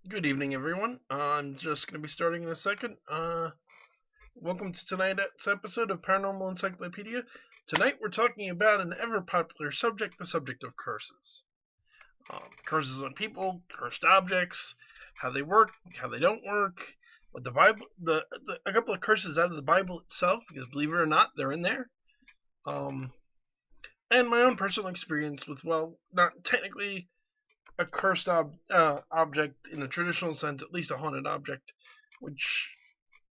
Good evening, everyone. I'm just going to be starting in a second. Welcome to tonight's episode of Paranormal Encyclopedia. Tonight we're talking about an ever-popular subject, the subject of curses. Curses on people, cursed objects, how they work, how they don't work, what the Bible, a couple of curses out of the Bible itself, because believe it or not, they're in there. Um, and my own personal experience with, well, not technically a cursed object in a traditional sense, at least a haunted object, which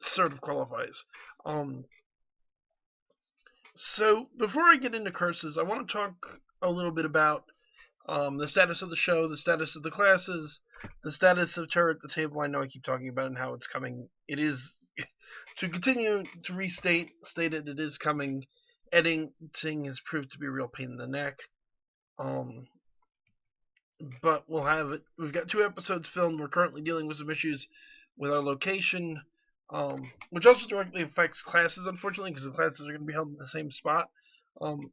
sort of qualifies. Um, so before I get into curses, I want to talk a little bit about the status of the show, the status of the classes, the status of Terror at the Table. I know I keep talking about it and how it's coming. It is to continue to state it. It is coming. Editing has proved to be a real pain in the neck. Um, but we'll have it. We've got 2 episodes filmed. We're currently dealing with some issues with our location, which also directly affects classes, unfortunately, because the classes are going to be held in the same spot. Um,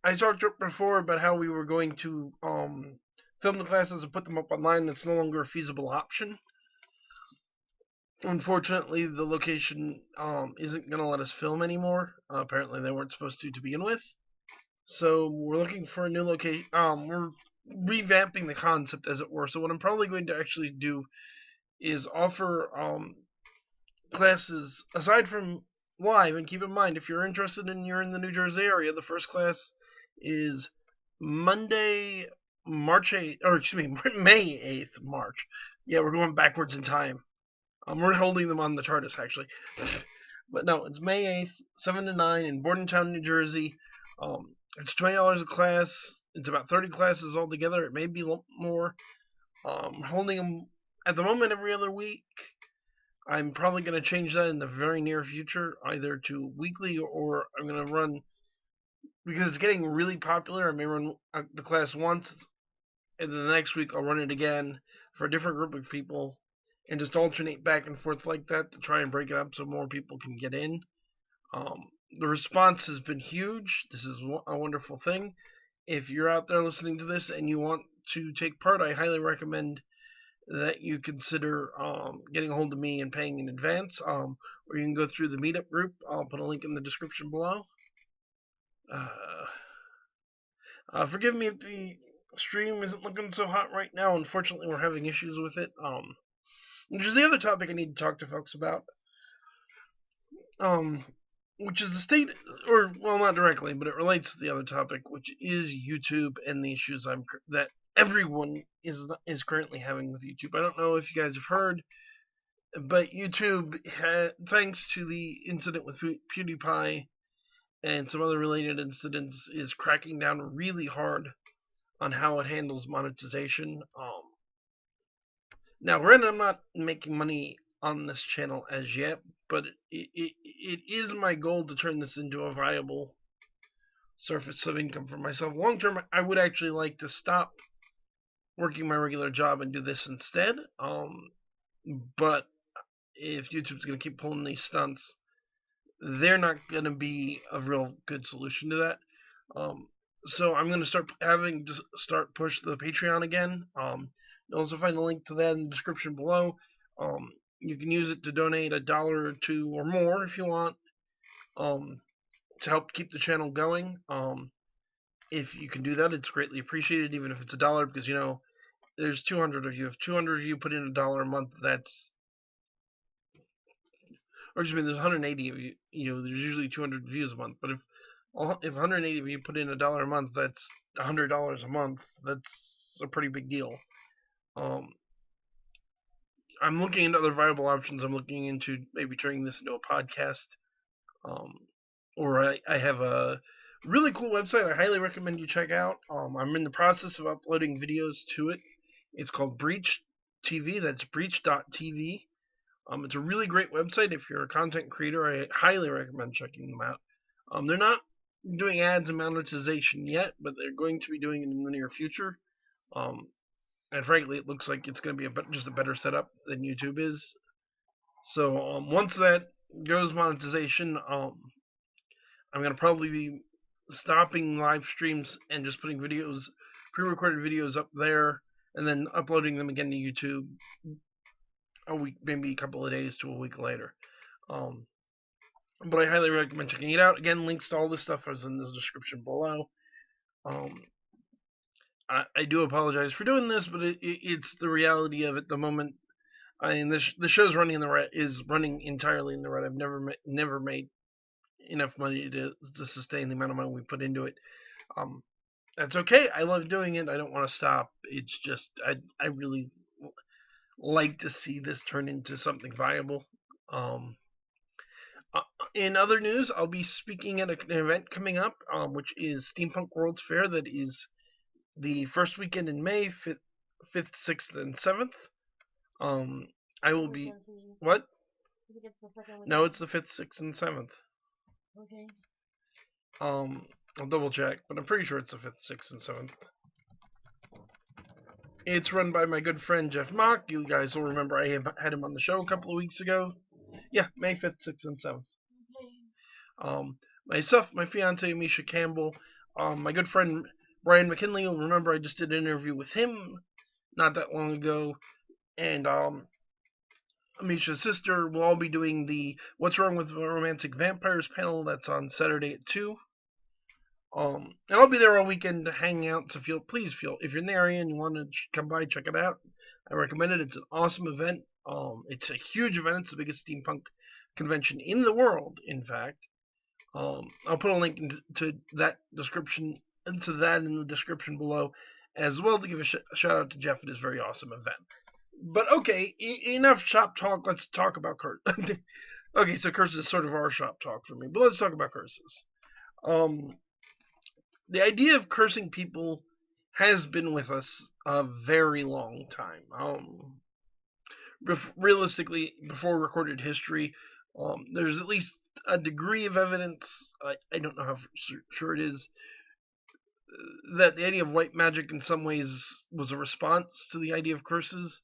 I talked before about how we were going to film the classes and put them up online. That's no longer a feasible option. Unfortunately, the location isn't going to let us film anymore. Apparently, they weren't supposed to begin with. So we're looking for a new location. We're revamping the concept, as it were. So what I'm probably going to actually do is offer classes aside from live. And keep in mind, if you're interested and you're in the New Jersey area, the first class is Monday, March 8th, or excuse me, May 8th, March. Yeah, we're going backwards in time. We're holding them on the TARDIS, actually. But no, it's May 8th, 7 to 9 in Bordentown, New Jersey. It's $20 a class. It's about 30 classes altogether. It may be more. Holding them at the moment every other week. I'm probably going to change that in the very near future, either to weekly or I'm going to run, because it's getting really popular. I may run the class once, and then the next week I'll run it again for a different group of people, and just alternate back and forth like that to try and break it up so more people can get in. The response has been huge. This is a wonderful thing. If you're out there listening to this and you want to take part, I highly recommend that you consider getting a hold of me and paying in advance. Or you can go through the Meetup group. I'll put a link in the description below. Forgive me if the stream isn't looking so hot right now. Unfortunately, we're having issues with it. Which is the other topic I need to talk to folks about. Which is the state, or well, not directly, but it relates to the other topic, which is YouTube and the issues that everyone is currently having with YouTube. I don't know if you guys have heard, but YouTube, thanks to the incident with PewDiePie and some other related incidents, is cracking down really hard on how it handles monetization. Now, granted, I'm not making money on this channel as yet, but it is my goal to turn this into a viable surface of income for myself. Long term, I would actually like to stop working my regular job and do this instead. But if YouTube's going to keep pulling these stunts, they're not going to be a real good solution to that. So I'm going to start push the Patreon again. You'll also find a link to that in the description below. You can use it to donate $1 or $2 or more if you want, to help keep the channel going. If you can do that, it's greatly appreciated, even if it's $1, because there's 200 of you. If 200 of you put in $1 a month, there's 180 of you. There's usually 200 views a month. But if 180 of you put in $1 a month, that's $100 a month. That's a pretty big deal. I'm looking into other viable options. I'm looking into maybe turning this into a podcast. Or I have a really cool website I highly recommend you check out. I'm in the process of uploading videos to it. It's called Breach TV. That's breach.tv. It's a really great website. If you're a content creator, I highly recommend checking them out. They're not doing ads and monetization yet, but they're going to be doing it in the near future. And frankly, it looks like it's going to be just a better setup than YouTube is. So once that goes monetization, I'm going to probably be stopping live streams and just putting pre-recorded videos up there. and then uploading them again to YouTube a week, maybe a couple of days to a week later. But I highly recommend checking it out. Again, links to all this stuff is in the description below. I do apologize for doing this, but it's the reality of it. The moment the show's running in the red, is running entirely in the red. I've never made enough money to sustain the amount of money we put into it. That's okay. I love doing it. I don't want to stop. It's just I really like to see this turn into something viable. In other news, I'll be speaking at an event coming up, which is Steampunk World's Fair. That is the first weekend in May, 5th, 6th, and 7th. I will be... What? No, it's the 5th, 6th, and 7th. Okay. I'll double check, but I'm pretty sure it's the 5th, 6th, and 7th. It's run by my good friend Jeff Mock. You guys will remember I had him on the show a couple of weeks ago. Yeah, May 5th, 6th, and 7th. Myself, my fiance Misha Campbell, my good friend Brian McKinley. You'll remember I just did an interview with him not that long ago, and Misha's sister will all be doing the What's Wrong with Romantic Vampires panel. That's on Saturday at 2. And I'll be there all weekend to hang out, so please feel if you're in the area and you want to come by, check it out. I recommend it. It's an awesome event. It's a huge event. It's the biggest steampunk convention in the world, in fact. I'll put a link to that description in the description below, as well, to give a shout out to Jeff at his very awesome event. But okay, enough shop talk. Let's talk about curse. Okay, so curses is sort of our shop talk for me, but let's talk about curses. The idea of cursing people has been with us a very long time. Realistically, before recorded history, there's at least a degree of evidence, I don't know how sure it is, that the idea of white magic in some ways was a response to the idea of curses,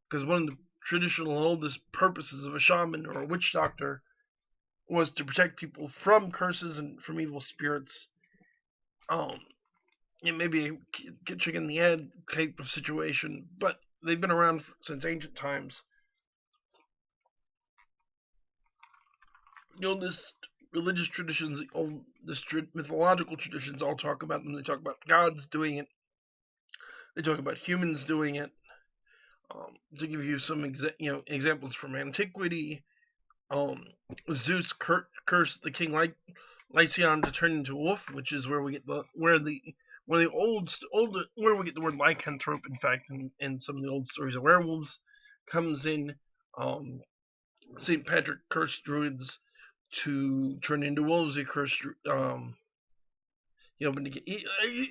because one of the traditional oldest purposes of a shaman or a witch doctor was to protect people from curses and from evil spirits. It may be a chicken in the egg type of situation, but they've been around since ancient times. The oldest religious traditions, the oldest mythological traditions all talk about them. They talk about gods doing it. They talk about humans doing it. To give you some examples from antiquity, Zeus cursed the king Lycaon to turn into a wolf, which is where we get where we get the word lycanthrope. In fact, in some of the old stories of werewolves, comes in. Saint Patrick cursed druids to turn into wolves. He cursed I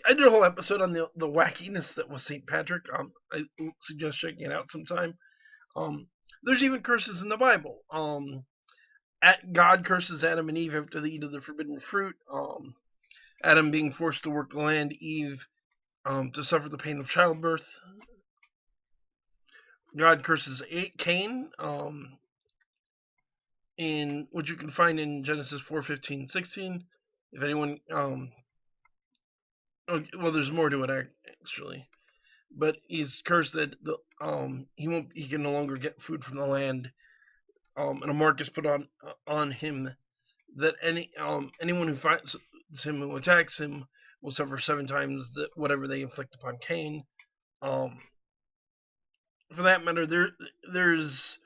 did a whole episode on the wackiness that was Saint Patrick. I suggest checking it out sometime. There's even curses in the Bible. God curses Adam and Eve after they eat of the forbidden fruit. Adam being forced to work the land, Eve to suffer the pain of childbirth. God curses Cain, in which you can find in Genesis 4:15-16. If anyone, there's more to it actually, but he's cursed that he can no longer get food from the land, and a mark is put on him that anyone who finds him, who attacks him, will suffer 7 times whatever they inflict upon Cain. For that matter, there's,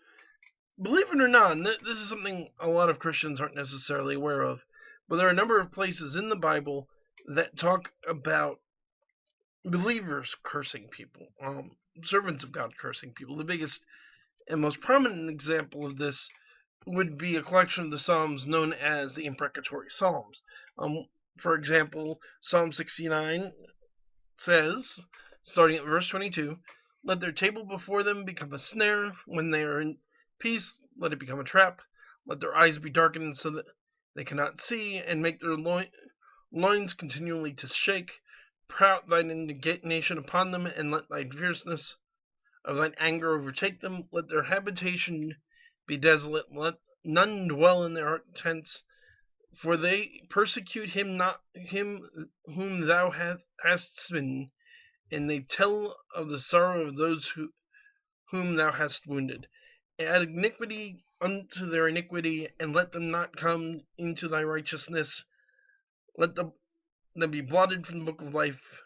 believe it or not, and this is something a lot of Christians aren't necessarily aware of, but there are a number of places in the Bible that talk about believers cursing people, servants of God cursing people. The biggest and most prominent example of this would be a collection of the Psalms known as the Imprecatory Psalms. For example, Psalm 69 says, starting at verse 22, "Let their table before them become a snare. When they are in peace, let it become a trap. Let their eyes be darkened so that they cannot see, and make their loins continually to shake. Pour out thine indignation upon them, and let thy fierceness of thine anger overtake them. Let their habitation be desolate, let none dwell in their tents. For they persecute him whom thou hast smitten. and they tell of the sorrow of those whom thou hast wounded. Add iniquity unto their iniquity, and let them not come into thy righteousness. Let them be blotted from the book of life,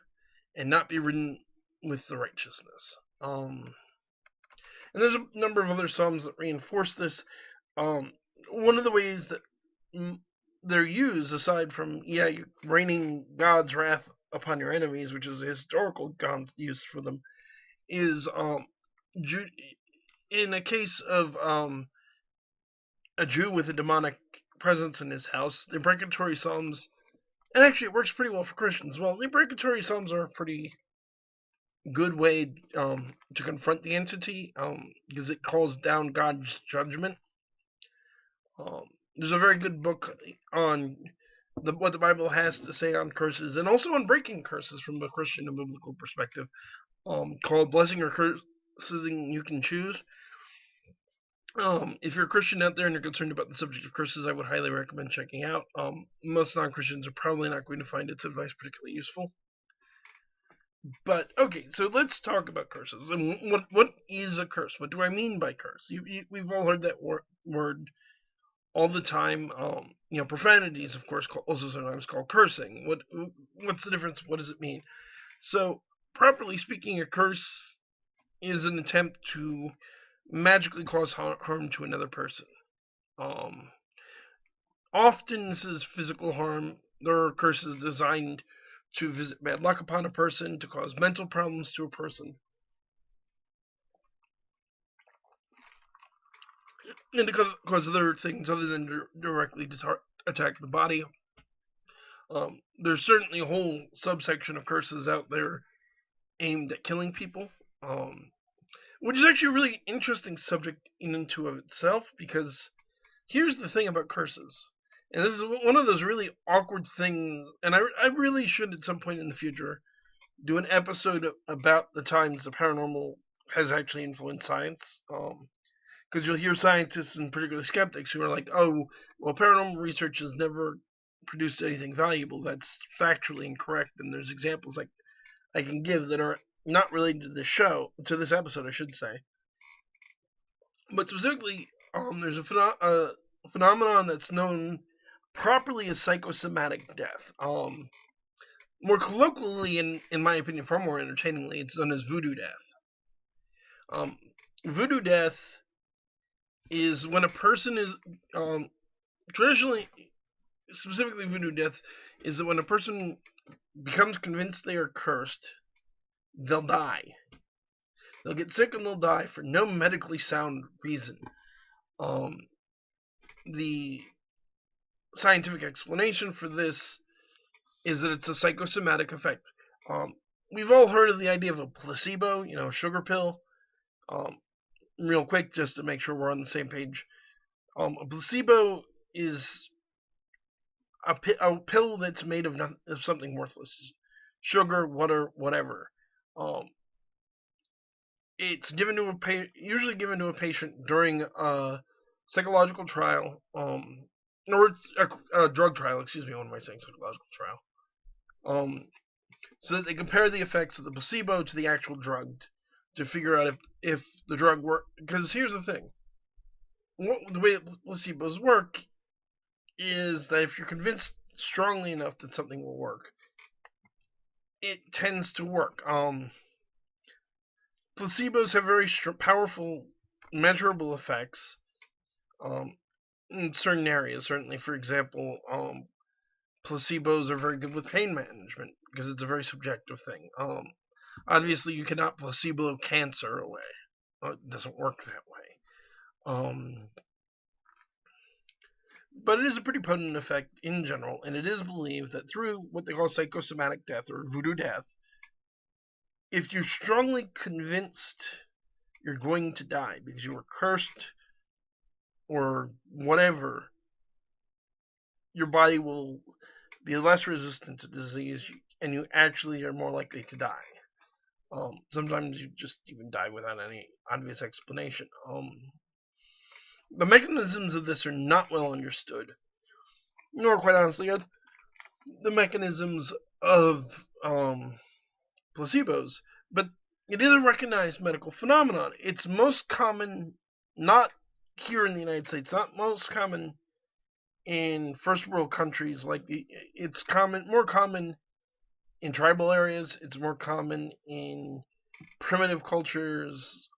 and not be written with the righteousness. And there's a number of other psalms that reinforce this. One of the ways that they're used, aside from raining God's wrath upon your enemies, which is a historical use for them, is in a case of a Jew with a demonic presence in his house, the imprecatory psalms, and actually it works pretty well for Christians as well. The imprecatory psalms are a pretty good way to confront the entity, because it calls down God's judgment. There's a very good book on what the Bible has to say on curses, and also on breaking curses from a Christian and biblical perspective, called Blessing or Cursing You Can Choose. If you're a Christian out there and you're concerned about the subject of curses, I would highly recommend checking out. Most non-Christians are probably not going to find its advice particularly useful. But okay, so let's talk about curses. And what is a curse? What do I mean by curse? We've all heard that word all the time. Profanity is, of course, also sometimes called cursing. What's the difference? What does it mean? So, properly speaking, a curse is an attempt to magically cause harm to another person. Often this is physical harm. There are curses designed to visit bad luck upon a person, to cause mental problems to a person, and to cause other things other than directly to attack the body. There's certainly a whole subsection of curses out there aimed at killing people, which is actually a really interesting subject in and of itself, because here's the thing about curses, and this is one of those really awkward things, and I really should at some point in the future do an episode about the times the paranormal has actually influenced science, because you'll hear scientists and particularly skeptics who are like, oh, well, paranormal research has never produced anything valuable. That's factually incorrect, and there's examples I can give that are not related to this episode, I should say. But specifically, there's a phenomenon that's known properly as psychosomatic death. More colloquially, in my opinion, far more entertainingly, it's known as voodoo death. Voodoo death is when a person is, traditionally, specifically voodoo death, is that when a person becomes convinced they are cursed, they'll die. They'll get sick and they'll die for no medically sound reason. The scientific explanation for this is that it's a psychosomatic effect. We've all heard of the idea of a placebo, a sugar pill. Real quick, just to make sure we're on the same page. A placebo is a pill that's made of something worthless. Sugar, water, whatever. It's usually given to a patient during a psychological trial, or a drug trial, excuse me, what am I saying, psychological trial, so that they compare the effects of the placebo to the actual drug to figure out if the drug works. Because here's the thing, the way placebos work is that if you're convinced strongly enough that something will work, it tends to work. Placebos have very powerful, measurable effects in certain areas. Certainly, for example, placebos are very good with pain management because it's a very subjective thing. Obviously, you cannot placebo cancer away. It doesn't work that way. But it is a pretty potent effect in general, and it is believed that through what they call psychosomatic death or voodoo death, if you're strongly convinced you're going to die because you were cursed or whatever, your body will be less resistant to disease, and you actually are more likely to die. Sometimes you just even die without any obvious explanation. The mechanisms of this are not well understood, nor quite honestly are the mechanisms of placebos, but it is a recognized medical phenomenon. It's most common not here in the United States, not most common in first world countries it's more common in tribal areas. It's more common in primitive cultures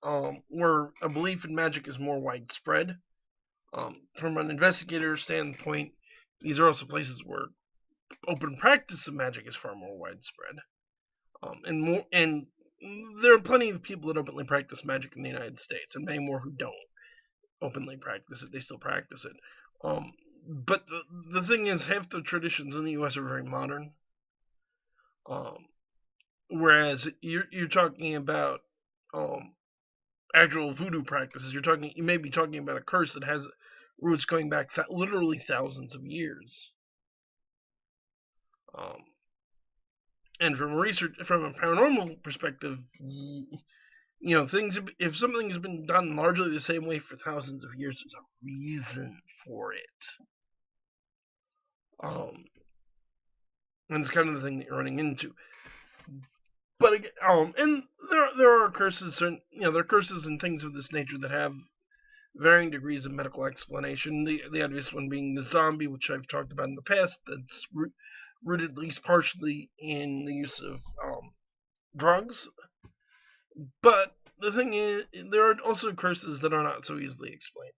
where a belief in magic is more widespread. From an investigator standpoint, these are also places where open practice of magic is far more widespread. And there are plenty of people that openly practice magic in the United States, and many more who don't openly practice it. They still practice it. But the thing is, half the traditions in the U.S. are very modern. Whereas you're talking about actual voodoo practices. You may be talking about a curse that has roots going back literally thousands of years. And from a paranormal perspective, if something has been done largely the same way for thousands of years, there's a reason for it. And it's kind of the thing that you're running into. But and there are curses, there are curses and things of this nature that have varying degrees of medical explanation. The obvious one being the zombie, which I've talked about in the past, that's rooted at least partially in the use of drugs. But the thing is, there are also curses that are not so easily explained.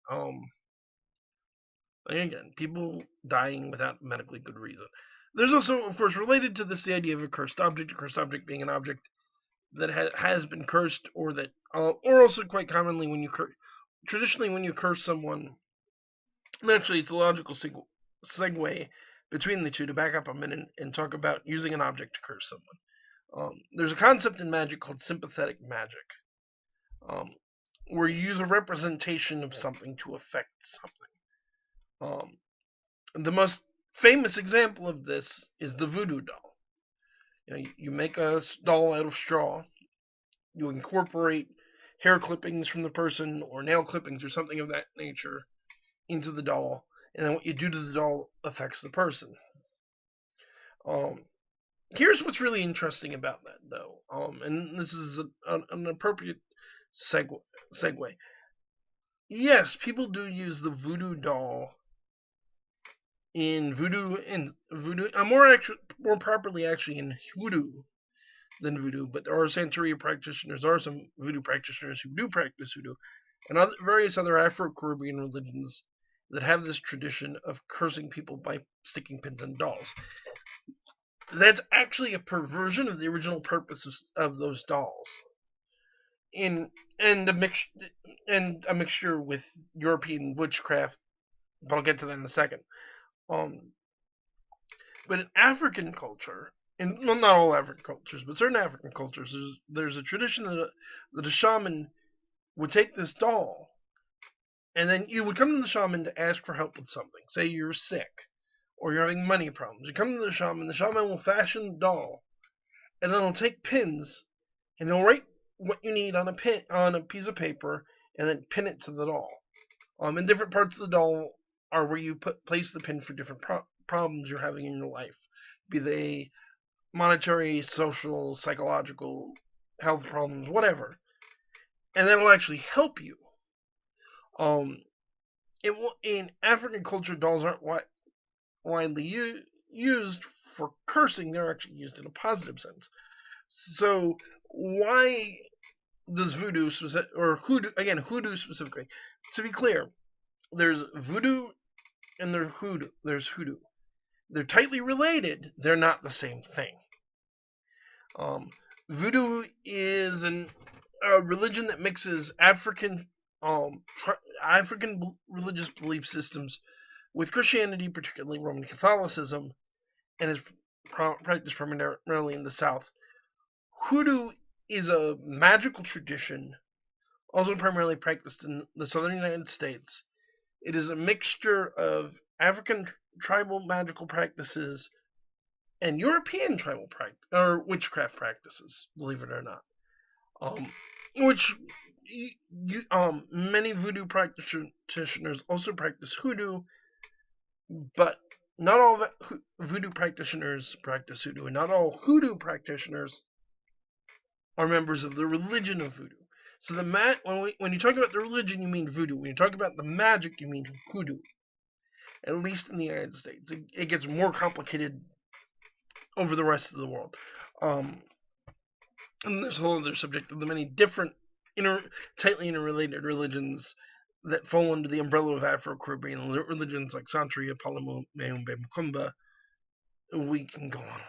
Again, people dying without medically good reason. There's also, of course, related to this, the idea of a cursed object being an object that has been cursed, or also quite commonly traditionally when you curse someone, naturally it's a logical segue between the two to back up a minute and talk about using an object to curse someone. There's a concept in magic called sympathetic magic, where you use a representation of something to affect something. The most famous example of this is the voodoo doll. You make a doll out of straw. You incorporate hair clippings from the person or nail clippings or something of that nature into the doll, and then what you do to the doll affects the person. Here's what's really interesting about that, though, and this is an appropriate segue. Yes, people do use the voodoo doll in voodoo, more properly actually in hoodoo than voodoo, but there are Santeria practitioners, there are some voodoo practitioners who do practice voodoo, and various other Afro-Caribbean religions that have this tradition of cursing people by sticking pins in dolls. That's actually a perversion of the original purpose of those dolls, and a mixture with European witchcraft, but I'll get to that in a second. But in African culture, and not all African cultures, but certain African cultures, there's a tradition that a shaman would take this doll, and then you would come to the shaman to ask for help with something. Say you're sick, or you're having money problems. You come to the shaman will fashion the doll, and then he'll take pins, and he'll write what you need on a piece of paper, and then pin it to the doll. And different parts of the doll are where you place the pin for different problems you're having in your life, be they monetary, social, psychological, health problems, whatever. And that'll actually help you. In African culture, dolls aren't widely used for cursing. They're actually used in a positive sense. So why does hoodoo specifically? To be clear, there's voodoo and there's hoodoo. They're tightly related. They're not the same thing. Voodoo is a religion that mixes African religious belief systems with Christianity, particularly Roman Catholicism, and is practiced primarily in the South. Hoodoo is a magical tradition, also primarily practiced in the southern United States. It is a mixture of African tribal magical practices and European tribal witchcraft practices, believe it or not. Which many voodoo practitioners also practice hoodoo, but not all voodoo practitioners practice hoodoo, and not all hoodoo practitioners are members of the religion of voodoo. So when you talk about the religion, you mean voodoo. When you talk about the magic, you mean hoodoo. At least in the United States, it gets more complicated over the rest of the world. And there's a whole other subject of the many different tightly interrelated religions that fall under the umbrella of Afro-Caribbean religions like Santeria, Palomo, Mayumbe, Mukumba. We can go on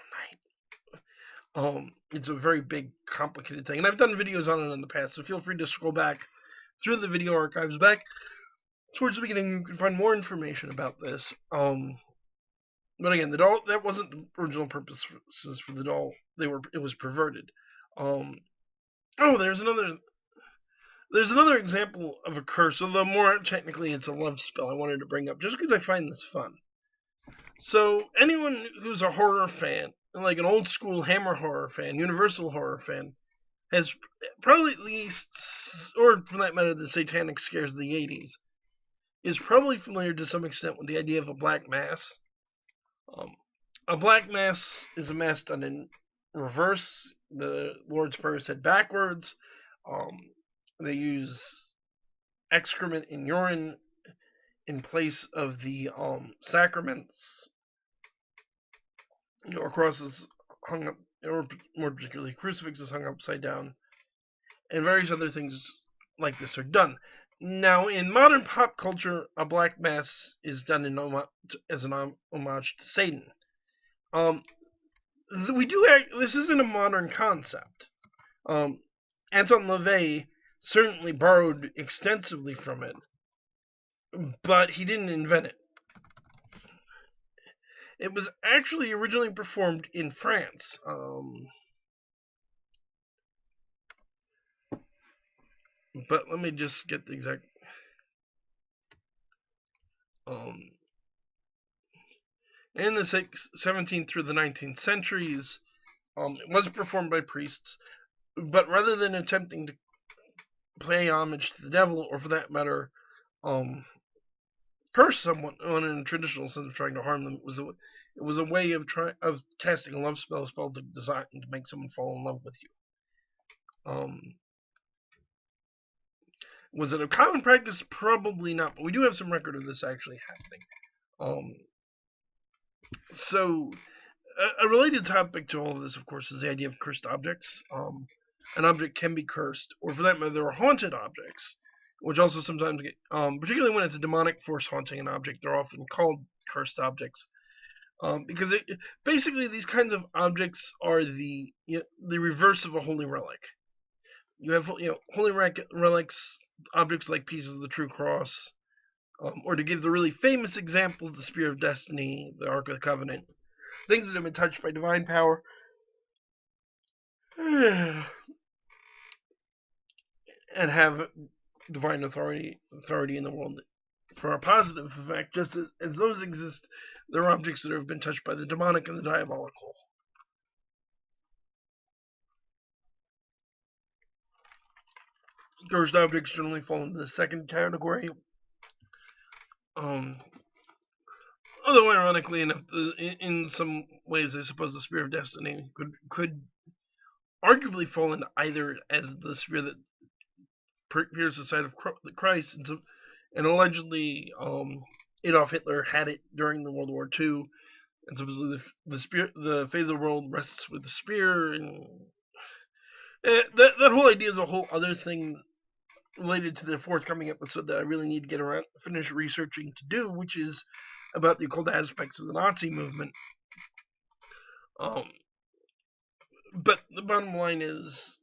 all night. It's a very big, complicated thing, and I've done videos on it in the past, so feel free to scroll back through the video archives back towards the beginning. You can find more information about this. But again, the doll, that wasn't the original purposes for the doll. It was perverted. There's another example of a curse, although more technically it's a love spell I wanted to bring up just because I find this fun. So anyone who's a horror fan, like an old school Hammer horror fan, Universal horror fan, has probably at least, or for that matter, the satanic scares of the 80s, is probably familiar to some extent with the idea of a black mass. A black mass is a mass done in reverse. The Lord's Prayer is said backwards. They use excrement and urine in place of the sacraments. A cross is hung up, or more particularly, crucifix is hung upside down, and various other things like this are done. Now, in modern pop culture, a black mass is done as an homage to Satan. This isn't a modern concept. Anton LaVey certainly borrowed extensively from it, but he didn't invent it. It was actually originally performed in France. But let me just get the exact. In the 17th through the 19th centuries, it was performed by priests, but rather than attempting to pay homage to the devil, or for that matter, curse someone in a traditional sense of trying to harm them, it was a way of casting a love spell to make someone fall in love with you. Was it a common practice? Probably not, but we do have some record of this actually happening. So, a related topic to all of this, of course, is the idea of cursed objects. An object can be cursed, or for that matter, there are haunted objects, which also sometimes get, particularly when it's a demonic force haunting an object, they're often called cursed objects. Because basically these kinds of objects are the reverse of a holy relic. You have holy relics, objects like pieces of the True Cross, or to give the really famous examples, the Spear of Destiny, the Ark of the Covenant, things that have been touched by divine power, and have divine authority in the world for a positive effect. Just as those exist, there are objects that have been touched by the demonic and the diabolical. Cursed objects generally fall into the second category. Although ironically enough, in some ways, I suppose the Spear of Destiny could arguably fall into either, as the spear that pierced the side of Christ, and allegedly Adolf Hitler had it during the World War II, and supposedly the fate of the world rests with the spear, and that whole idea is a whole other thing related to the forthcoming episode that I really need to finish researching to do, which is about the occult aspects of the Nazi movement. But the bottom line is,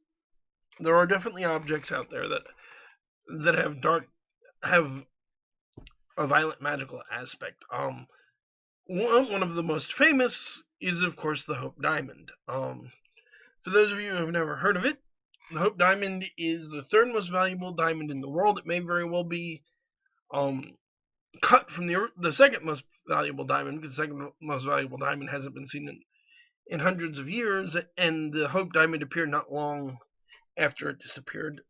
there are definitely objects out there that have a violent magical aspect. One of the most famous is, of course, the Hope Diamond. For those of you who have never heard of it, the Hope Diamond is the third most valuable diamond in the world. It may very well be cut from the second most valuable diamond, because the second most valuable diamond hasn't been seen in hundreds of years, and the Hope Diamond appeared not long after it disappeared.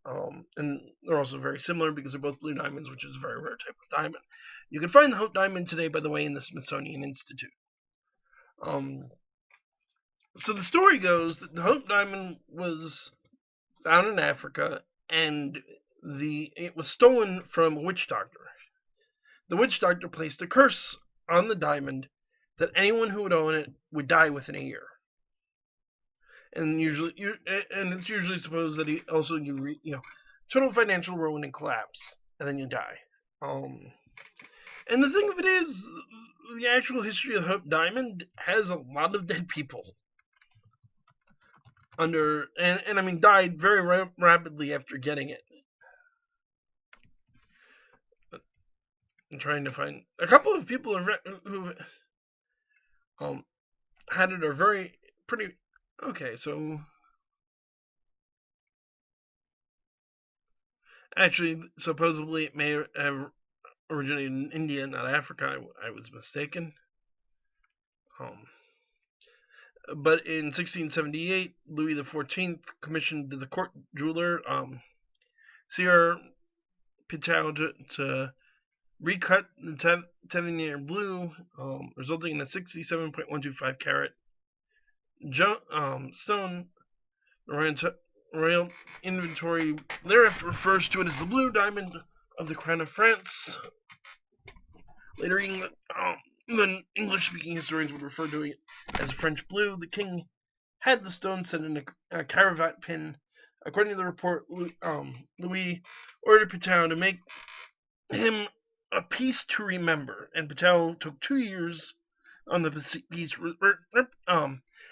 And they're also very similar because they're both blue diamonds, which is a very rare type of diamond. You can find the Hope Diamond today, by the way, in the Smithsonian Institute. So the story goes that the Hope Diamond was found in Africa, and it was stolen from a witch doctor. The witch doctor placed a curse on the diamond that anyone who would own it would die within a year. And it's usually supposed that total financial ruin and collapse, and then you die. And the thing of it is, the actual history of the Hope Diamond has a lot of dead people and I mean died very rapidly after getting it. I'm trying to find a couple of people who had it are very pretty. Okay, so actually, supposedly it may have originated in India, not Africa. I was mistaken. But in 1678, Louis XIV commissioned the court jeweler Sir Pitou to recut the Tavernier blue, resulting in a 67.125 carat stone. The royal inventory thereafter refers to it as the blue diamond of the crown of France. Later, then English-speaking historians would refer to it as French blue. The king had the stone set in a cravat pin. According to the report, Louis ordered Pitou to make him a piece to remember, and Pitou took 2 years on the piece,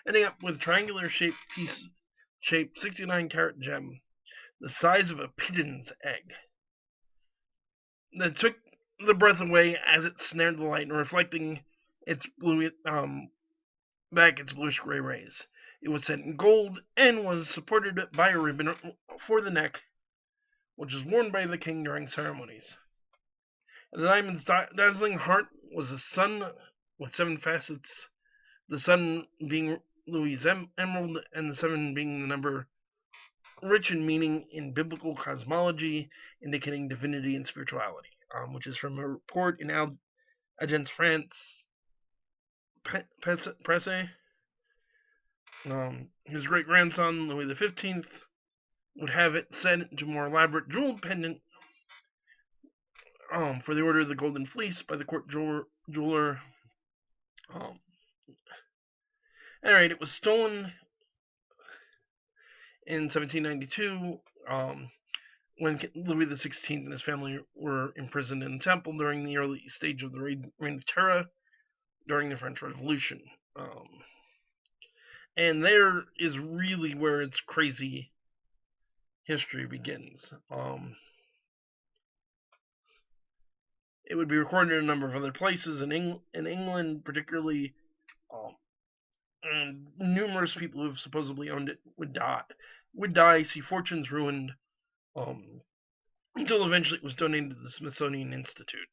ending up with a triangular shaped 69 carat gem, the size of a pigeon's egg, that took the breath away as it snared the light and reflecting its blue back its bluish gray rays. It was set in gold and was supported by a ribbon for the neck, which was worn by the king during ceremonies. The diamond's dazzling heart was a sun with 7 facets, the sun being Louis' emerald, and the 7 being the number rich in meaning in biblical cosmology, indicating divinity and spirituality, which is from a report in Agence France Presse. His great-grandson, Louis XV, would have it set into a more elaborate jeweled pendant for the Order of the Golden Fleece by the court jeweler. Anyway, it was stolen in 1792 when Louis XVI and his family were imprisoned in a temple during the early stage of the Reign of Terror during the French Revolution. And there is really where its crazy history begins. It would be recorded in a number of other places in England, particularly, and numerous people who have supposedly owned it would die, see fortunes ruined, until eventually it was donated to the Smithsonian Institute.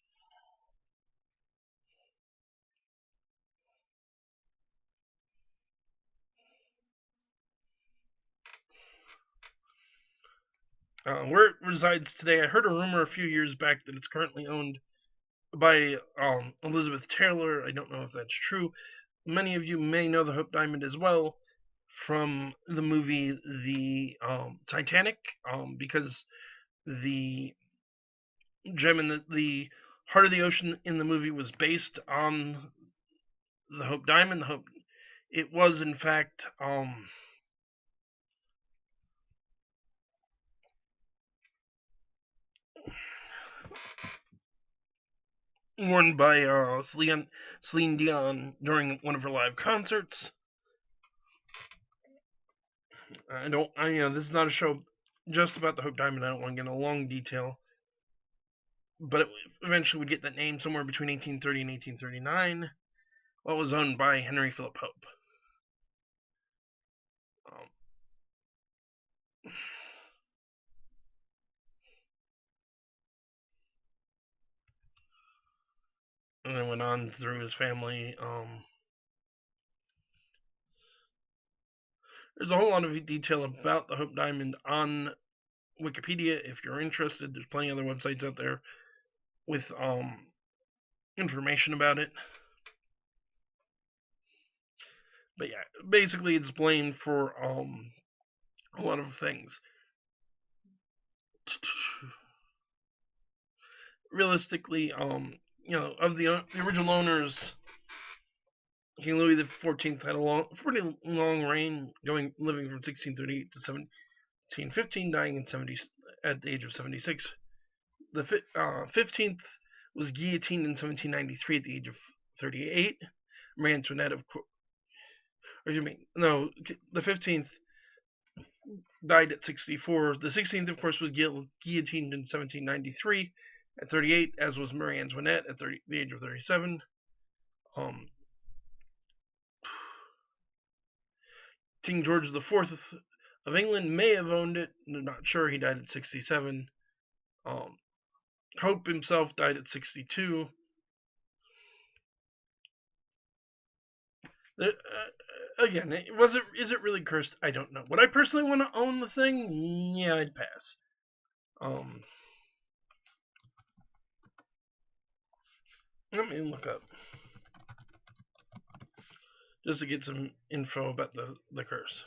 Where it resides today, I heard a rumor a few years back that it's currently owned by Elizabeth Taylor. I don't know if that's true. Many of you may know the Hope Diamond as well from the movie The Titanic, because the gem in the heart of the ocean in the movie was based on the Hope Diamond. It was in fact worn by Celine Dion during one of her live concerts. This is not a show just about the Hope Diamond. I don't want to get into long detail, but it eventually would get that name somewhere between 1830 and 1839. Well, it was owned by Henry Philip Hope. And then went on through his family. There's a whole lot of detail about the Hope Diamond on Wikipedia if you're interested. There's plenty of other websites out there with information about it. But yeah, basically it's blamed for a lot of things. realistically, of the original owners, King Louis XIV had a pretty long reign, living from 1638 to 1715, dying at the age of 76. The 15th was guillotined in 1793 at the age of 38. Marie Antoinette, of course. The 15th died at 64. The 16th, of course, was guillotined in 1793 at 38, as was Marie Antoinette at the age of 37. King George IV of England may have owned it. I'm not sure. He died at 67. Hope himself died at 62. Again, is it really cursed? I don't know. Would I personally want to own the thing? Yeah, I'd pass. Let me look up just to get some info about the curse.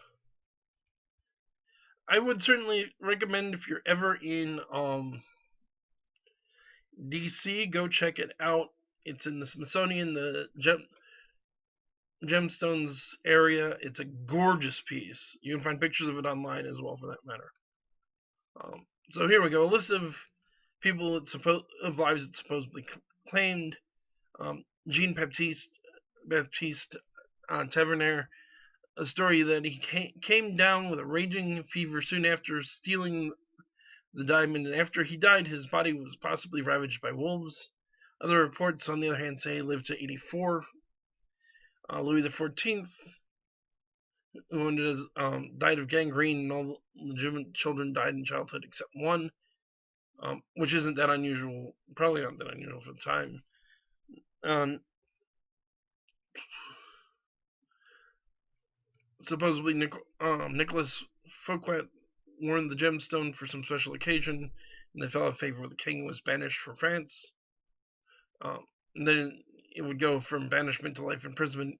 I would certainly recommend, if you're ever in DC, go check it out. It's in the Smithsonian, the Gemstones area. It's a gorgeous piece. You can find pictures of it online as well, for that matter. So here we go. A list of people of lives that supposedly claimed. Jean Baptiste Tavernier, a story that he came down with a raging fever soon after stealing the diamond, and after he died, his body was possibly ravaged by wolves. Other reports, on the other hand, say he lived to 84. Louis XIV, who died of gangrene, and all the legitimate children died in childhood except one, which isn't that unusual. Probably not that unusual for the time. Supposedly, Nicholas Fouquet worn the gemstone for some special occasion, and they fell out of favor with the king, was banished from France. And then it would go from banishment to life imprisonment.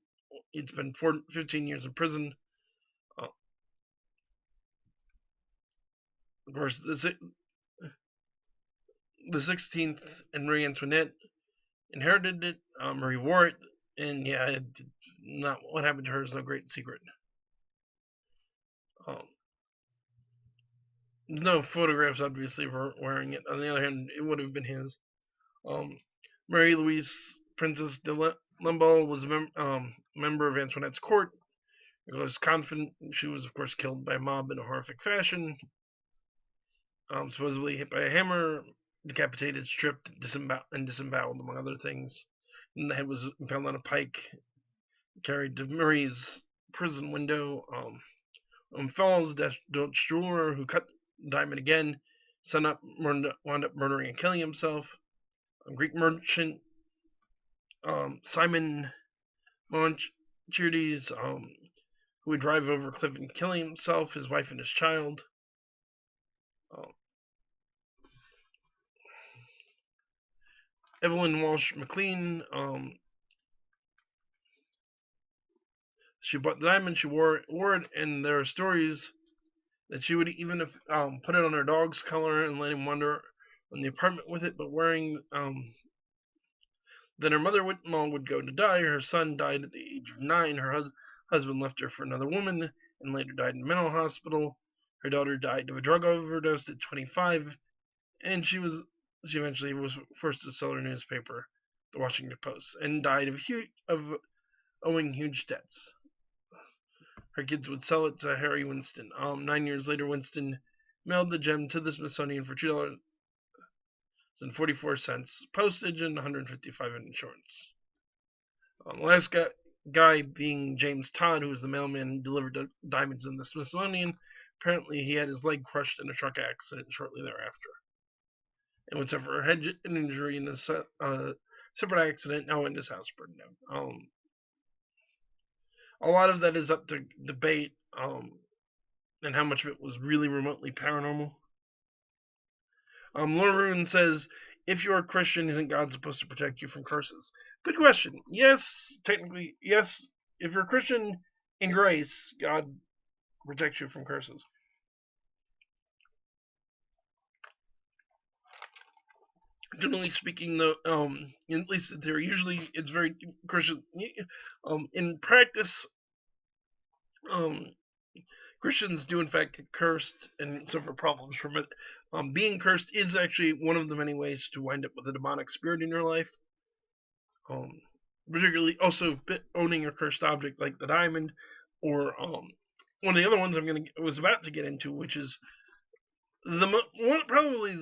It's been 15 years in prison. Of course, the 16th and Marie Antoinette inherited it. Marie wore it, and yeah, not what happened to her is no great secret. No photographs, obviously, of her wearing it. On the other hand, it would have been his. Mary Louise, Princess de Lamballe, was a member of Antoinette's court. It was confident. She was, of course, killed by a mob in a horrific fashion. Supposedly hit by a hammer, decapitated, stripped, and disemboweled, among other things. And the head was impaled on a pike, carried to Marie's prison window. Falls, Dutch jeweler, who cut the diamond again, wound up murdering and killing himself. Greek merchant Simon Monchides, who would drive over a cliff and kill himself, his wife, and his child. Evelyn Walsh McLean, she bought the diamond, she wore it, and there are stories that she would even have put it on her dog's collar and let him wander in the apartment with it, but wearing. Then her mother-in-law would go to die. Her son died at the age of 9. Her husband left her for another woman and later died in a mental hospital. Her daughter died of a drug overdose at 25, and she eventually was forced to sell her newspaper, the Washington Post, and died of owing huge debts. Her kids would sell it to Harry Winston. 9 years later, Winston mailed the gem to the Smithsonian for $2.44 postage and $155 in insurance. The last guy being James Todd, who was the mailman who delivered the diamonds in the Smithsonian. Apparently, he had his leg crushed in a truck accident shortly thereafter, and would suffer a head injury in a separate accident. Now, in his house burned down. A lot of that is up to debate, and how much of it was really remotely paranormal. Laura Rune says, if you're a Christian, isn't God supposed to protect you from curses? Good question. Yes, technically, yes. If you're a Christian in grace, God protects you from curses. Generally speaking, though, at least in theory, usually it's very Christian. In practice, um, Christians do in fact get cursed and suffer problems from it. Being cursed is actually one of the many ways to wind up with a demonic spirit in your life. Um, Particularly, also owning a cursed object like the diamond, or one of the other ones I was about to get into, which is probably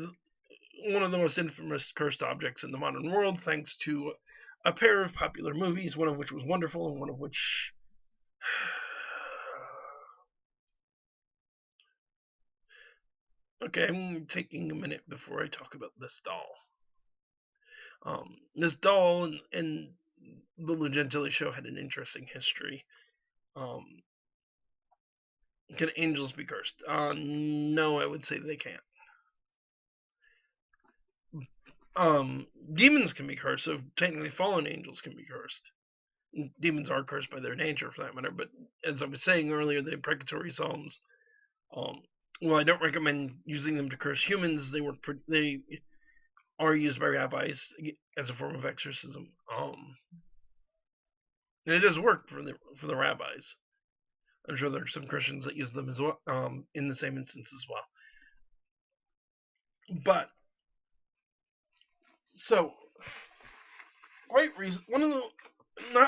one of the most infamous cursed objects in the modern world, thanks to a pair of popular movies, one of which was wonderful and one of which. Okay, I'm taking a minute before I talk about this doll. This doll and the Lou Gentili show had an interesting history. Um, can angels be cursed? No, I would say they can't. Demons can be cursed, so technically fallen angels can be cursed. Demons are cursed by their nature, for that matter. But as I was saying earlier, the precatory psalms. Well, I don't recommend using them to curse humans. They are used by rabbis as a form of exorcism. And it does work for the rabbis. I'm sure there are some Christians that use them as well, in the same instance as well. But so, quite recent. One of the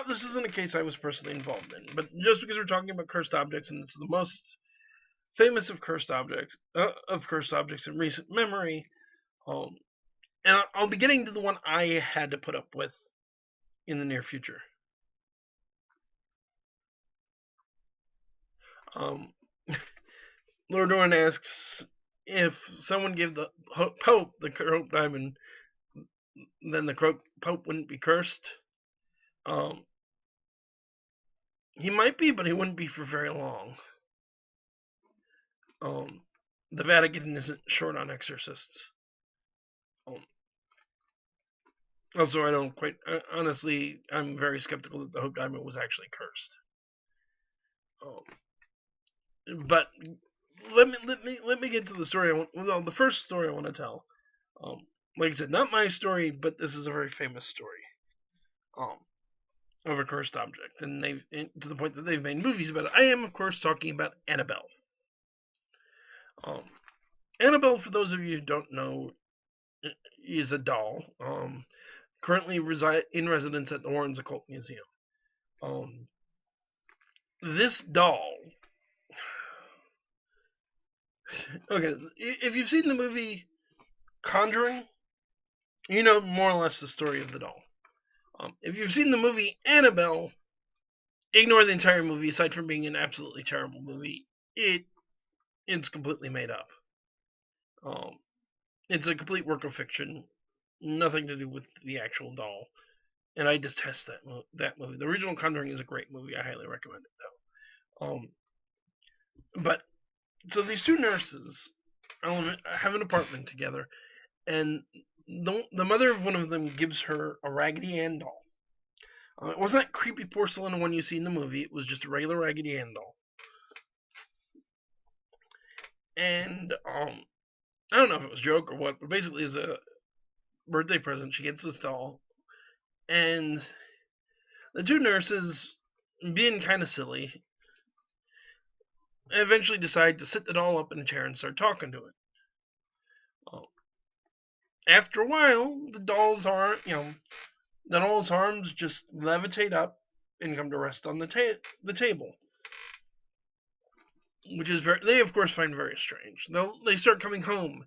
this isn't a case I was personally involved in, but just because we're talking about cursed objects and it's the most famous of cursed objects in recent memory, and I'll be getting to the one I had to put up with in the near future. Lord Owen asks if someone gave the Pope the Hope Diamond, then the Pope wouldn't be cursed. He might be, but he wouldn't be for very long. The Vatican isn't short on exorcists. Also, I don't quite honestly. I'm very skeptical that the Hope Diamond was actually cursed. But let me get to the story. The first story I want to tell. Like I said, not my story, but this is a very famous story. Of a cursed object, and to the point that they've made movies about it. I am, of course, talking about Annabelle. Annabelle, for those of you who don't know, is a doll. Currently in residence at the Warrens Occult Museum. This doll. Okay, if you've seen the movie Conjuring, you know more or less the story of the doll. If you've seen the movie Annabelle, ignore the entire movie. Aside from being an absolutely terrible movie, it's completely made up. It's a complete work of fiction, nothing to do with the actual doll, and I detest that movie. The original Conjuring is a great movie. I highly recommend it, though. But so these two nurses have an apartment together, and the mother of one of them gives her a Raggedy Ann doll. It wasn't that creepy porcelain one you see in the movie. It was just a regular Raggedy Ann doll. And I don't know if it was a joke or what, but basically as a birthday present, she gets this doll. And the two nurses, being kind of silly, eventually decide to sit the doll up in a chair and start talking to it. After a while, the doll's arms just levitate up and come to rest on the table, which is they of course find very strange. They start coming home,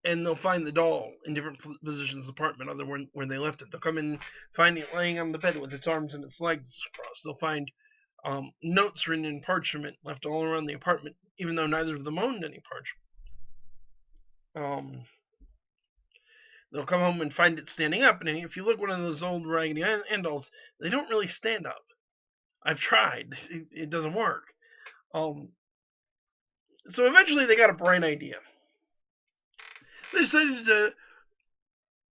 and they'll find the doll in different positions of the apartment, other where they left it. They'll come in, find it laying on the bed with its arms and its legs crossed. They'll find notes written in parchment left all around the apartment, even though neither of them owned any parchment. They'll come home and find it standing up, and if you look at one of those old Raggedy Ann dolls, they don't really stand up. I've tried. It doesn't work. So eventually they got a bright idea. They decided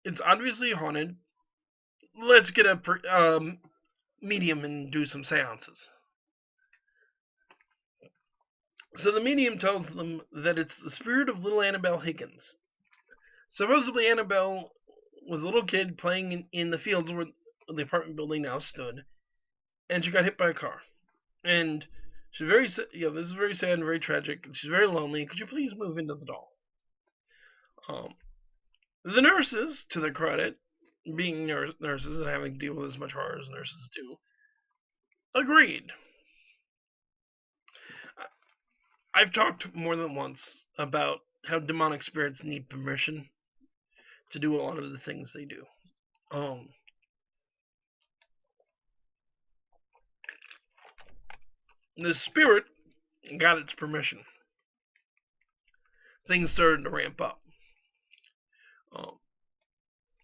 it's obviously haunted. Let's get a medium and do some seances. So the medium tells them that it's the spirit of little Annabelle Higgins. Supposedly Annabelle was a little kid playing in the fields where the apartment building now stood, and she got hit by a car. And she's very, this is very sad and very tragic. She's very lonely. Could you please move into the doll? The nurses, to their credit, being nurses and having to deal with as much horror as nurses do, agreed. I've talked more than once about how demonic spirits need permission to do a lot of the things they do. The spirit got its permission. Things started to ramp up.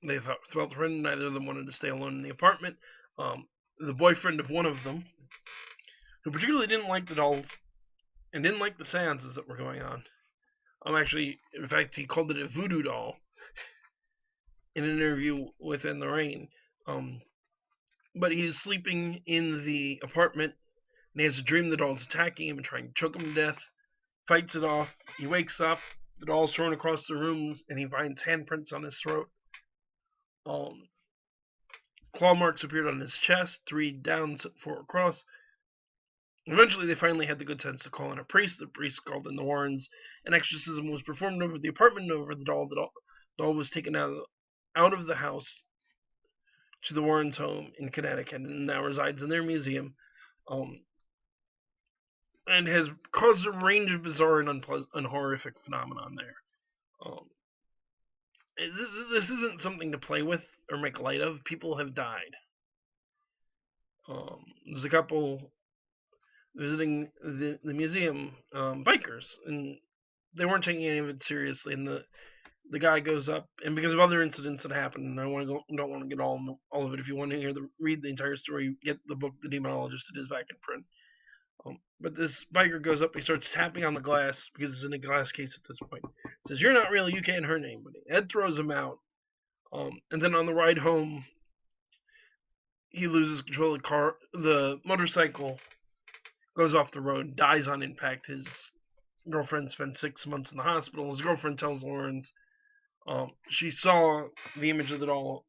They felt threatened. Neither of them wanted to stay alone in the apartment. The boyfriend of one of them, who particularly didn't like the dolls and didn't like the seances that were going on. Actually, in fact, he called it a voodoo doll in an interview with In the Rain. But he's sleeping in the apartment, and he has a dream the doll's attacking him and trying to choke him to death. Fights it off. He wakes up. The doll's thrown across the rooms, and he finds handprints on his throat. Claw marks appeared on his chest, 3 down, 4 across. Eventually, they finally had the good sense to call in a priest. The priest called in the Warrens. An exorcism was performed over the apartment and over the doll. The doll was taken out of the house to the Warrens' home in Connecticut and now resides in their museum, and has caused a range of bizarre and horrific phenomenon there. This isn't something to play with or make light of. People have died. There's a couple visiting the museum, bikers, and they weren't taking any of it seriously. And the guy goes up, and because of other incidents that happened, and I don't want to get all of it. If you want to read the entire story, get the book The Demonologist. It is back in print. But this biker goes up, he starts tapping on the glass because it's in a glass case at this point. Says, "You're not real, you can't hurt anybody." Ed throws him out. And then on the ride home, he loses control of the car. The motorcycle goes off the road, dies on impact. His girlfriend spends 6 months in the hospital. His girlfriend tells Lawrence she saw the image of the doll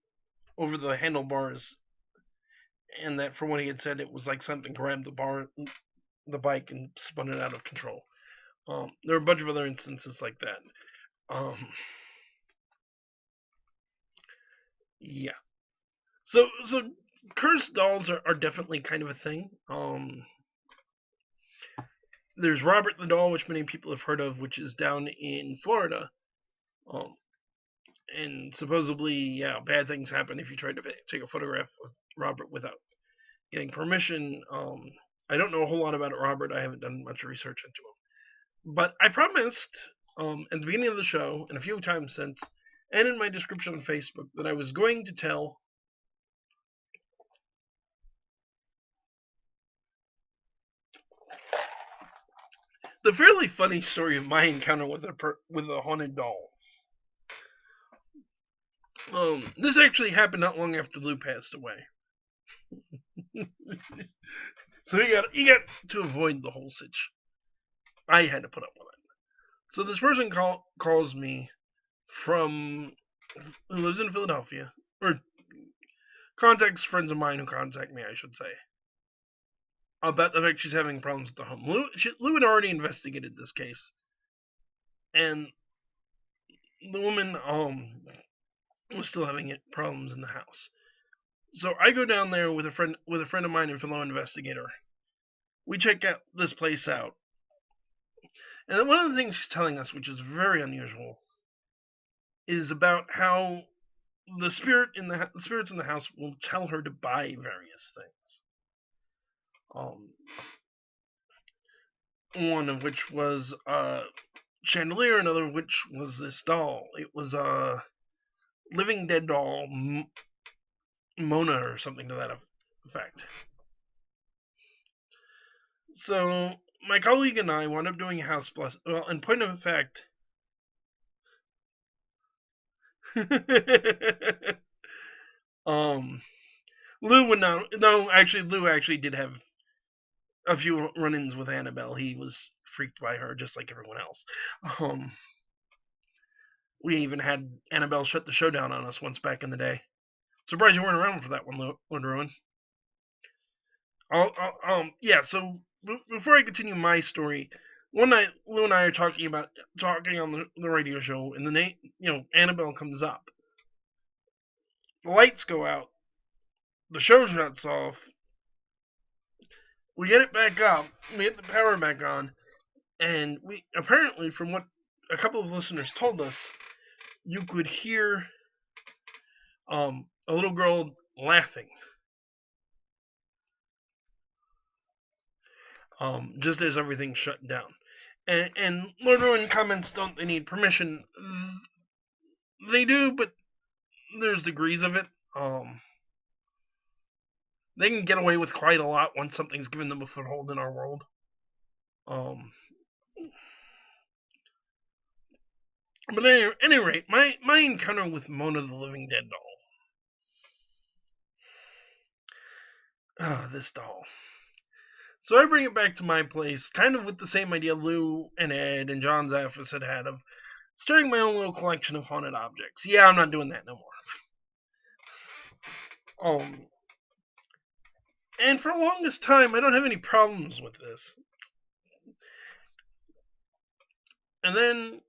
over the handlebars, and that from what he had said, it was like something grabbed the bike and spun it out of control. There are a bunch of other instances like that. Yeah. So cursed dolls are definitely kind of a thing. There's Robert the doll, which many people have heard of, which is down in Florida. And supposedly, bad things happen if you try to take a photograph of Robert without getting permission. I don't know a whole lot about Robert. I haven't done much research into him. But I promised at the beginning of the show, and a few times since, and in my description on Facebook, that I was going to tell the fairly funny story of my encounter with a haunted doll. This actually happened not long after Lou passed away. So he got to avoid the whole sitch. I had to put up with it. So this person calls me who lives in Philadelphia, or contacts friends of mine who contact me, I should say, about the fact she's having problems at the home. Lou had already investigated this case, and the woman was still having problems in the house. So I go down there with a friend of mine, a fellow investigator. We check out this place out, and then one of the things she's telling us, which is very unusual, is about how the spirits in the house will tell her to buy various things. One of which was a chandelier, another of which was this doll. It was a living dead doll, Mona or something to that effect. So my colleague and I wound up doing a house bless. Well, in point of fact, Lou would not. No, actually, Lou actually did have a few run-ins with Annabelle. He was freaked by her, just like everyone else. We even had Annabelle shut the show down on us once back in the day. Surprised you weren't around for that one, Lord Ruin. Yeah. So before I continue my story, one night Lou and I are talking on the radio show, and the name, Annabelle comes up. The lights go out. The show shuts off. We get it back up. We get the power back on, and we apparently, from what a couple of listeners told us, you could hear a little girl laughing. Just as everything shut down. And Lord Ruin comments, don't they need permission? They do, but there's degrees of it. They can get away with quite a lot once something's given them a foothold in our world. But at any rate, my encounter with Mona the Living Dead doll. This doll. So I bring it back to my place, kind of with the same idea Lou and Ed and John Zaffis had of starting my own little collection of haunted objects. Yeah, I'm not doing that no more. And for the longest time, I don't have any problems with this. And then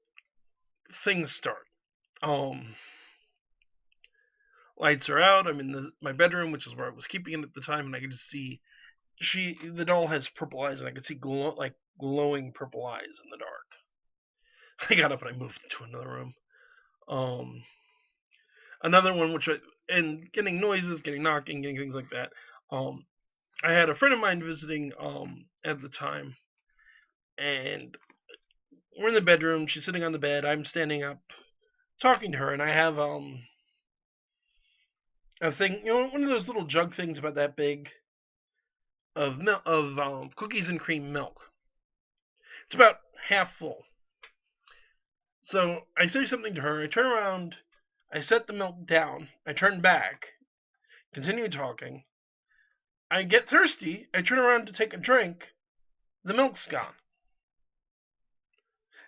things start. Lights are out. I'm in my bedroom, which is where I was keeping it at the time, and I could just see the doll has purple eyes, and I could see glowing purple eyes in the dark. I got up and I moved into another room. Another one, and getting noises, getting knocking, getting things like that. I had a friend of mine visiting at the time, and we're in the bedroom. She's sitting on the bed. I'm standing up, talking to her, and I have a thing, one of those little jug things about that big of cookies and cream milk. It's about half full. So I say something to her. I turn around. I set the milk down. I turn back. Continue talking. I get thirsty. I turn around to take a drink. The milk's gone.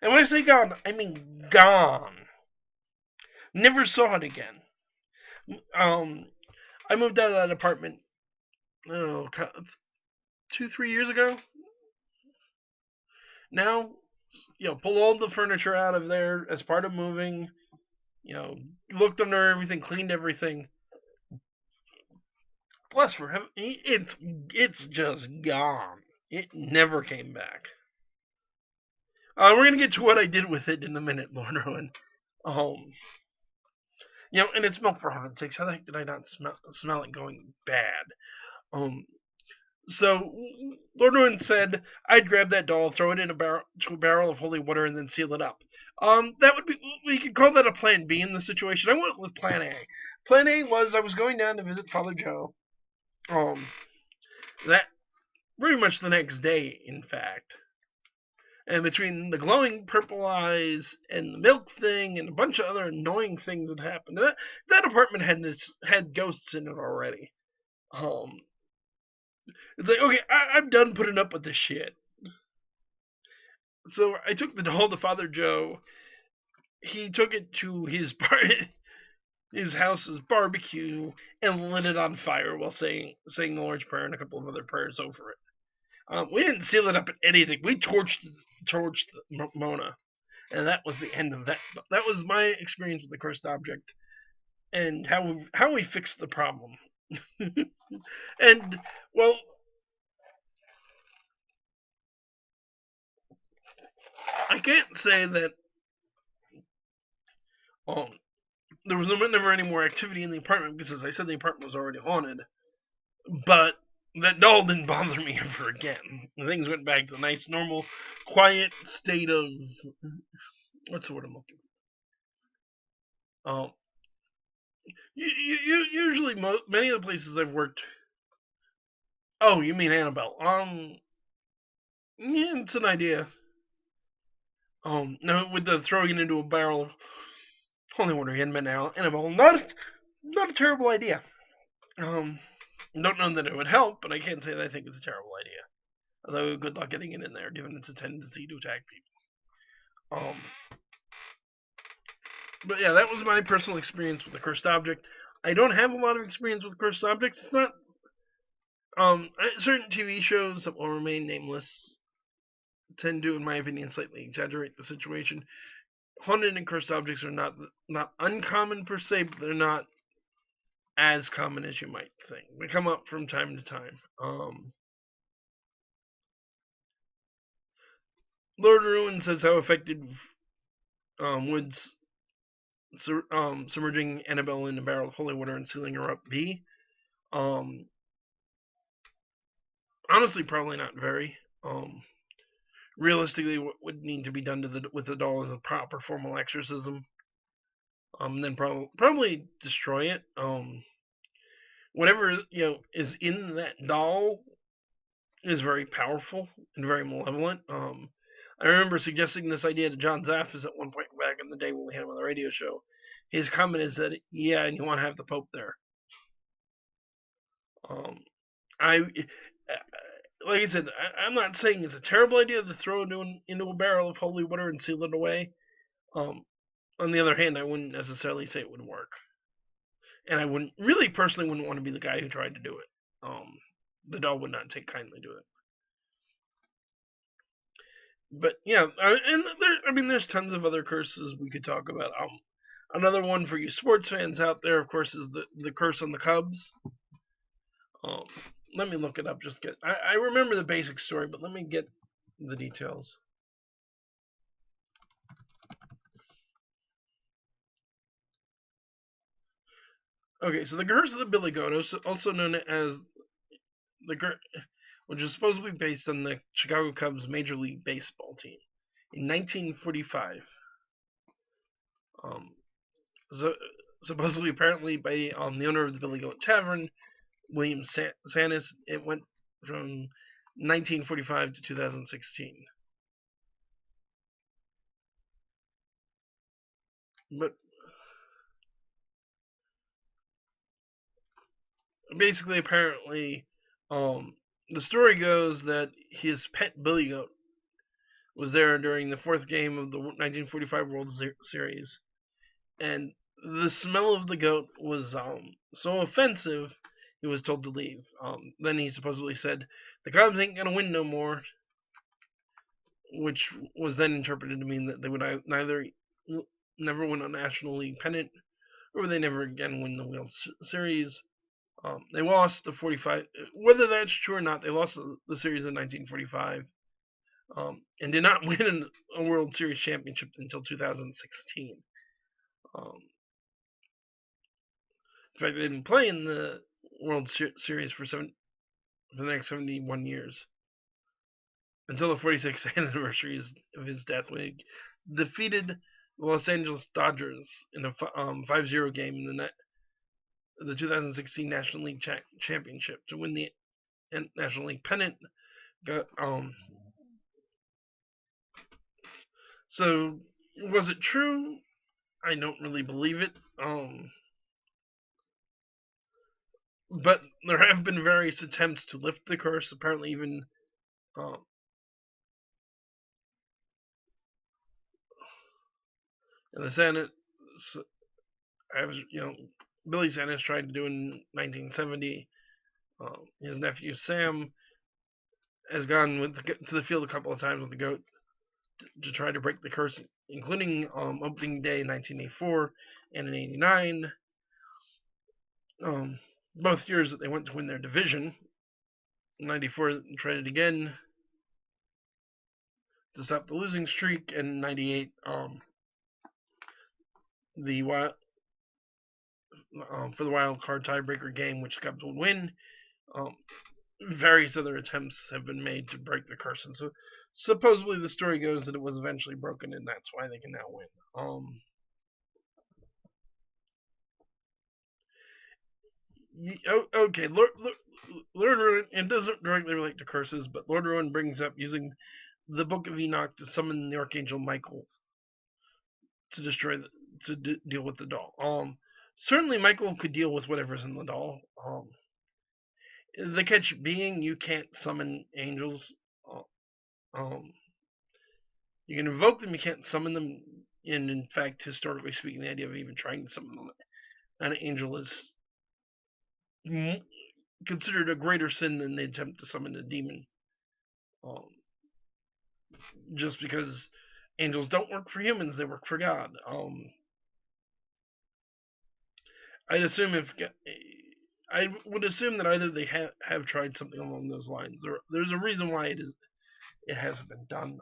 And when I say gone, I mean gone. Never saw it again. I moved out of that apartment 2-3 years ago. Now, pull all the furniture out of there as part of moving. Looked under everything, cleaned everything. Bless for heaven, it's just gone. It never came back. We're gonna get to what I did with it in a minute, Lord Ruin. And it's milk, for heaven's sakes. How the heck did I not smell it going bad? So Lord Ruin said I'd grab that doll, throw it in a barrel of holy water, and then seal it up. That would be, we could call that a plan B in the situation. I went with plan A. Plan A was I was going down to visit Father Joe. That pretty much the next day, in fact. And between the glowing purple eyes and the milk thing and a bunch of other annoying things that happened, that apartment had ghosts in it already. It's like, okay, I'm done putting up with this shit. So I took the doll to Father Joe. He took it to his house's barbecue and lit it on fire while saying the Lord's Prayer and a couple of other prayers over it. We didn't seal it up at anything. We torched Mona, and that was the end of that. That was my experience with the cursed object, and how we fixed the problem. And well, I can't say that there was never any more activity in the apartment because, as I said, the apartment was already haunted. But that doll didn't bother me ever again. Things went back to a nice, normal, quiet state of... What's the word I'm looking for? Usually, many of the places I've worked... Oh, you mean Annabelle. Yeah, it's an idea. No, with the throwing it into a barrel of holy water and Annabelle, not a terrible idea. Don't know that it would help, but I can't say that I think it's a terrible idea. Although, good luck getting it in there, given its tendency to attack people. But yeah, that was my personal experience with the cursed object. I don't have a lot of experience with cursed objects. It's not certain TV shows that will remain nameless tend to, in my opinion, slightly exaggerate the situation. Haunted and cursed objects are not uncommon per se, but they're not as common as you might think. They come up from time to time. Lord Ruin says how effective would submerging Annabelle in a barrel of holy water and sealing her up be? Honestly, probably not very. Realistically, what would need to be done with the doll is a proper formal exorcism. Then probably destroy it. Whatever is in that doll is very powerful and very malevolent. I remember suggesting this idea to John Zaffis at one point back in the day when we had him on the radio show. His comment is that, yeah, and you want to have the Pope there. Like I said, I'm not saying it's a terrible idea to throw it into a barrel of holy water and seal it away. On the other hand, I wouldn't necessarily say it would work. And I wouldn't personally wouldn't want to be the guy who tried to do it. The doll would not take kindly to it. But yeah, and there's tons of other curses we could talk about. Another one for you sports fans out there, of course, is the curse on the Cubs. Let me look it up. I remember the basic story, but let me get the details. Okay, so the curse of the Billy Goat, also known as which is supposed to be based on the Chicago Cubs Major League Baseball team in 1945. Supposedly, apparently, by the owner of the Billy Goat Tavern, William Sanis. It went from 1945 to 2016. But basically, apparently, the story goes that his pet Billy Goat was there during the fourth game of the 1945 World Series, and the smell of the goat was so offensive, he was told to leave. Then he supposedly said, "The Cubs ain't gonna win no more," which was then interpreted to mean that they would never win a National League pennant, or they never again win the World Series. They lost the 45. Whether that's true or not, they lost the series in 1945, and did not win a World Series championship until 2016. In fact, they didn't play in the World Series for the next 71 years until the 46th anniversary of his death, when he defeated the Los Angeles Dodgers in a 5-0 game in the 2016 National League Championship to win the National League pennant. So, was it true? I don't really believe it. But there have been various attempts to lift the curse. Apparently, even in the Senate, Billy Sanis tried to do in 1970. His nephew Sam has gone to the field a couple of times with the goat to try to break the curse, including opening day in 1984 and in 89. Both years that they went to win their division. In 94, they tried it again to stop the losing streak, and in 98, for the wild card tiebreaker game, which the Cubs would win. Various other attempts have been made to break the curse, and so supposedly the story goes that it was eventually broken, and that's why they can now win. Okay, Lord Ruin, it doesn't directly relate to curses, but Lord Ruin brings up using the Book of Enoch to summon the Archangel Michael to deal with the doll. Certainly Michael could deal with whatever's in the doll. The catch being, you can't summon angels. You can invoke them, you can't summon them. And in fact, historically speaking, the idea of even trying to summon an angel is considered a greater sin than the attempt to summon a demon. Um, just because angels don't work for humans, they work for God. I'd assume if I would assume that either they have tried something along those lines, or there's a reason why it hasn't been done.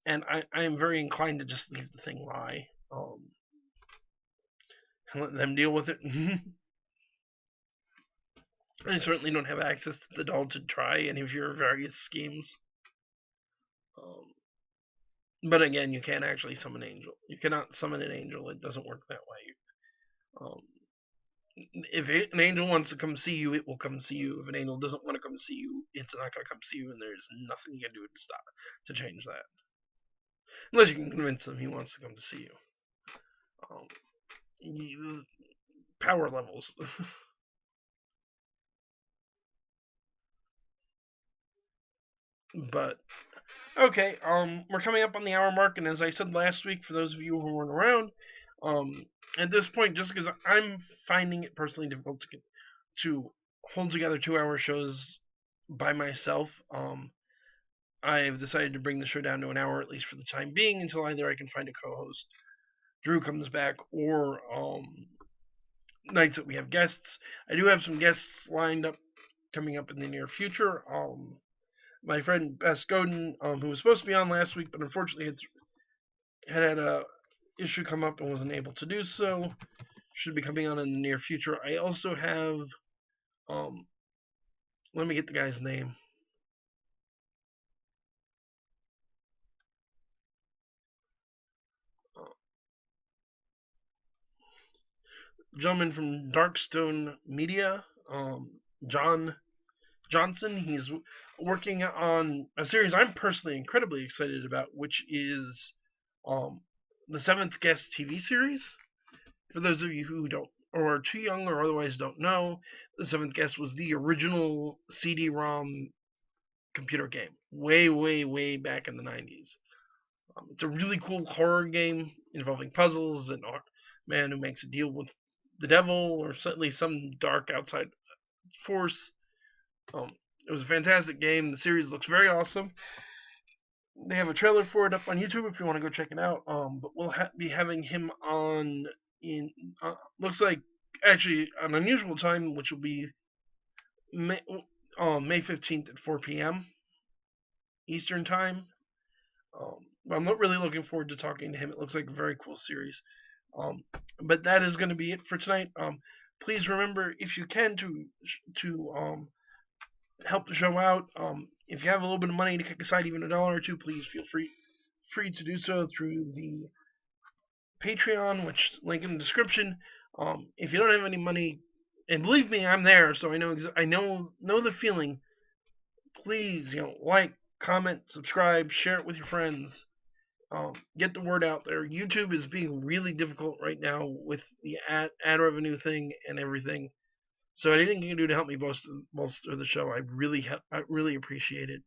And I am very inclined to just leave the thing lie, and let them deal with it. I certainly don't have access to the doll to try any of your various schemes. But again, you can't actually summon an angel. You cannot summon an angel. It doesn't work that way. If an angel wants to come see you, it will come see you. If an angel doesn't want to come see you, it's not going to come see you, and there's nothing you can do to change that. Unless you can convince him he wants to come to see you. Power levels. But okay, we're coming up on the hour mark, and as I said last week, for those of you who weren't around, at this point, just because I'm finding it personally difficult to hold together 2-hour shows by myself, I've decided to bring the show down to an hour, at least for the time being, until either I can find a co-host, Drew comes back, or nights that we have guests. I do have some guests lined up coming up in the near future. My friend Bess Godin, who was supposed to be on last week, but unfortunately had a issue come up and wasn't able to do so, should be coming on in the near future. I also have, let me get the guy's name. Gentleman from Darkstone Media, John Johnson. He's working on a series I'm personally incredibly excited about, which is the Seventh Guest TV series. For those of you who don't, or are too young, or otherwise don't know, the Seventh Guest was the original CD-ROM computer game, way, way, way back in the 90s. It's a really cool horror game involving puzzles and a man who makes a deal with the devil, or certainly some dark outside force. It was a fantastic game. The series looks very awesome. They have a trailer for it up on YouTube if you want to go check it out. But we'll be having him on in looks like actually an unusual time, which will be May 15th at 4 p.m. Eastern time. But I'm not really looking forward to talking to him. It looks like a very cool series. But that is going to be it for tonight. Please remember, if you can, to help the show out. If you have a little bit of money to kick aside, even $1 or $2, please feel free to do so through the Patreon, which link in the description. If you don't have any money, and believe me, I'm there, so I know the feeling. Please, like, comment, subscribe, share it with your friends. Get the word out there. YouTube is being really difficult right now with the ad revenue thing and everything. So anything you can do to help me bolster the show, I really appreciate it.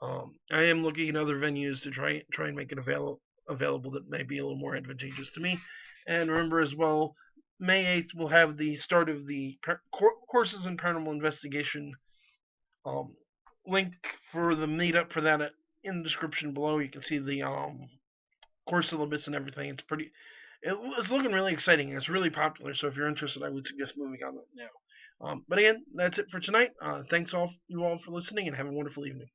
I am looking at other venues to try and make it available that may be a little more advantageous to me. And remember as well, May 8th we'll have the start of the courses in paranormal investigation. Link for the meetup for that in the description below. You can see the course syllabus and everything. It's looking really exciting. It's really popular. So if you're interested, I would suggest moving on now. But again, that's it for tonight. Thanks you all for listening, and have a wonderful evening.